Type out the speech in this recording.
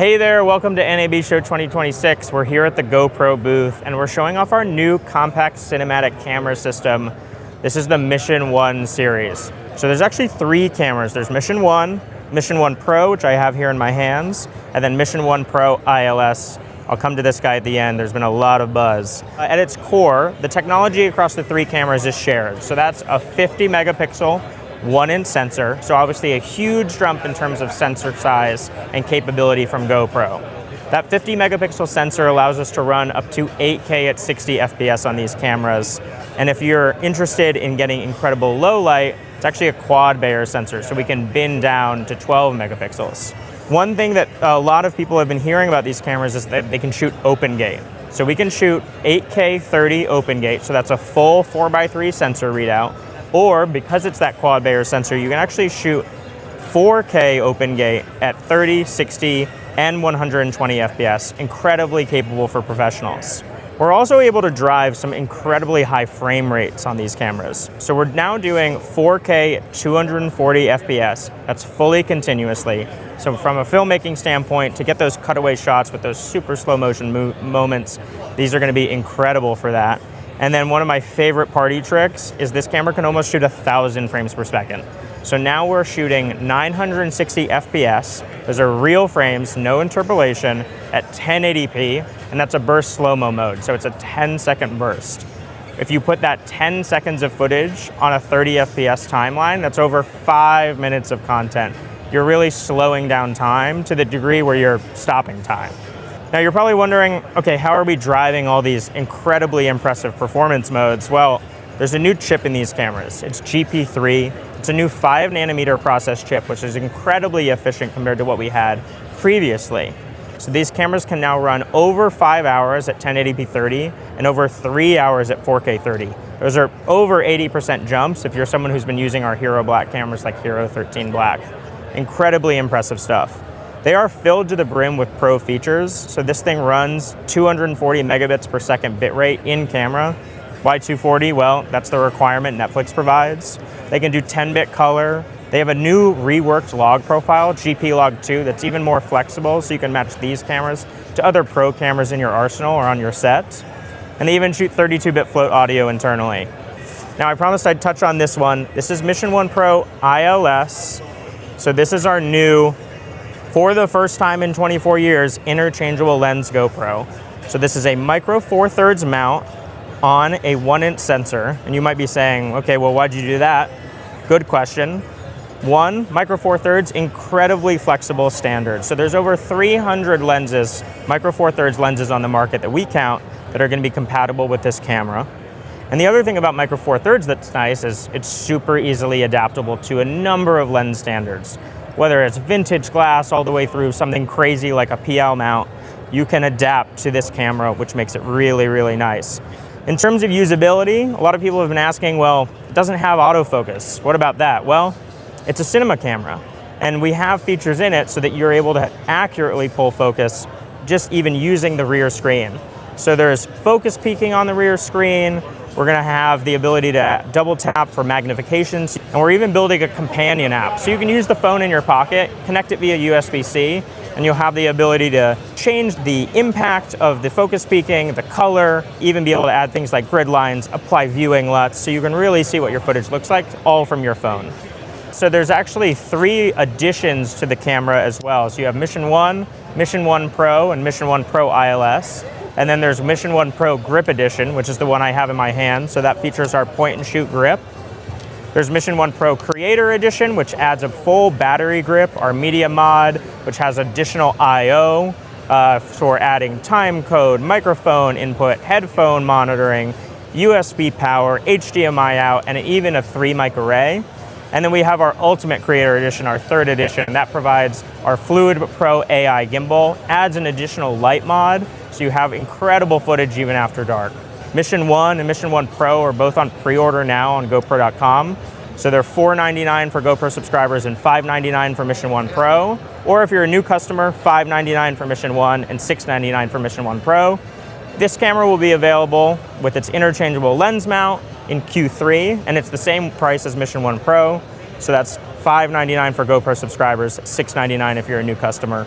Hey there, welcome to NAB Show 2026. We're here at the GoPro booth and we're showing off our new compact cinematic camera system. This is the Mission 1 series. So there's actually three cameras. There's Mission 1, Mission 1 Pro, which I have here in my hands, and then Mission 1 Pro ILS. I'll come to this guy at the end. There's been a lot of buzz. At its core, the technology across the three cameras is shared. So that's a 50 megapixel 1-inch sensor, so obviously a huge jump in terms of sensor size and capability from GoPro. That 50 megapixel sensor allows us to run up to 8K at 60 FPS on these cameras. And if you're interested in getting incredible low light, it's actually a quad Bayer sensor, so we can bin down to 12 megapixels. One thing that a lot of people have been hearing about these cameras is that they can shoot open gate. So we can shoot 8K 30 open gate, so that's a full 4x3 sensor readout. Or, because it's that quad Bayer sensor, you can actually shoot 4K open gate at 30, 60, and 120 FPS, incredibly capable for professionals. We're also able to drive some incredibly high frame rates on these cameras. So we're now doing 4K at 240 FPS, that's fully continuously. So from a filmmaking standpoint, to get those cutaway shots with those super slow motion moments, these are gonna be incredible for that. And then one of my favorite party tricks is this camera can almost shoot 1,000 frames per second. So now we're shooting 960 FPS. Those are real frames, no interpolation, at 1080p, and that's a burst slow-mo mode, so it's a 10-second burst. If you put that 10 seconds of footage on a 30 FPS timeline, that's over 5 minutes of content. You're really slowing down time to the degree where you're stopping time. Now you're probably wondering, okay, how are we driving all these incredibly impressive performance modes? Well, there's a new chip in these cameras. It's GP3. It's a new 5 nanometer process chip, which is incredibly efficient compared to what we had previously. So these cameras can now run over 5 hours at 1080p 30 and over 3 hours at 4K 30. Those are over 80% jumps if you're someone who's been using our Hero Black cameras like Hero13 Black. Incredibly impressive stuff. They are filled to the brim with pro features. So this thing runs 240 megabits per second bitrate in camera. Why 240? Well, that's the requirement Netflix provides. They can do 10-bit color. They have a new reworked log profile, GP Log 2, that's even more flexible, so you can match these cameras to other pro cameras in your arsenal or on your set. And they even shoot 32-bit float audio internally. Now I promised I'd touch on this one. This is Mission 1 Pro ILS. So this is our new, for the first time in 24 years, interchangeable lens GoPro. So this is a micro 4/3 mount on a 1-inch sensor. And you might be saying, okay, well, why'd you do that? Good question. One, micro 4/3, incredibly flexible standard. So there's over 300 lenses, micro 4/3 lenses on the market that we count that are gonna be compatible with this camera. And the other thing about micro 4/3 that's nice is it's super easily adaptable to a number of lens standards. Whether it's vintage glass all the way through something crazy like a PL mount, you can adapt to this camera, which makes it really, really nice. In terms of usability, a lot of people have been asking, well, it doesn't have autofocus. What about that? Well, it's a cinema camera, and we have features in it so that you're able to accurately pull focus just even using the rear screen. So there's focus peaking on the rear screen. We're gonna have the ability to double tap for magnifications, and we're even building a companion app. So you can use the phone in your pocket, connect it via USB-C, and you'll have the ability to change the impact of the focus peaking, the color, even be able to add things like grid lines, apply viewing LUTs, so you can really see what your footage looks like, all from your phone. So there's actually 3 additions to the camera as well. So you have Mission 1, Mission 1 Pro, and Mission 1 Pro ILS. And then there's Mission 1 Pro Grip Edition, which is the one I have in my hand. So that features our point and shoot grip. There's Mission 1 Pro Creator Edition, which adds a full battery grip, our media mod, which has additional I/O for adding time code, microphone input, headphone monitoring, USB power, HDMI out, and even a 3-mic array. And then we have our Ultimate Creator Edition, our 3rd edition. That provides our Fluid Pro AI gimbal, adds an additional light mod, so you have incredible footage even after dark. Mission 1 and Mission 1 Pro are both on pre-order now on GoPro.com. So they're $499 for GoPro subscribers and $599 for Mission 1 Pro. Or if you're a new customer, $599 for Mission 1 and $699 for Mission 1 Pro. This camera will be available with its interchangeable lens mount in Q3, and it's the same price as Mission 1 Pro. So that's $599 for GoPro subscribers, $699 if you're a new customer.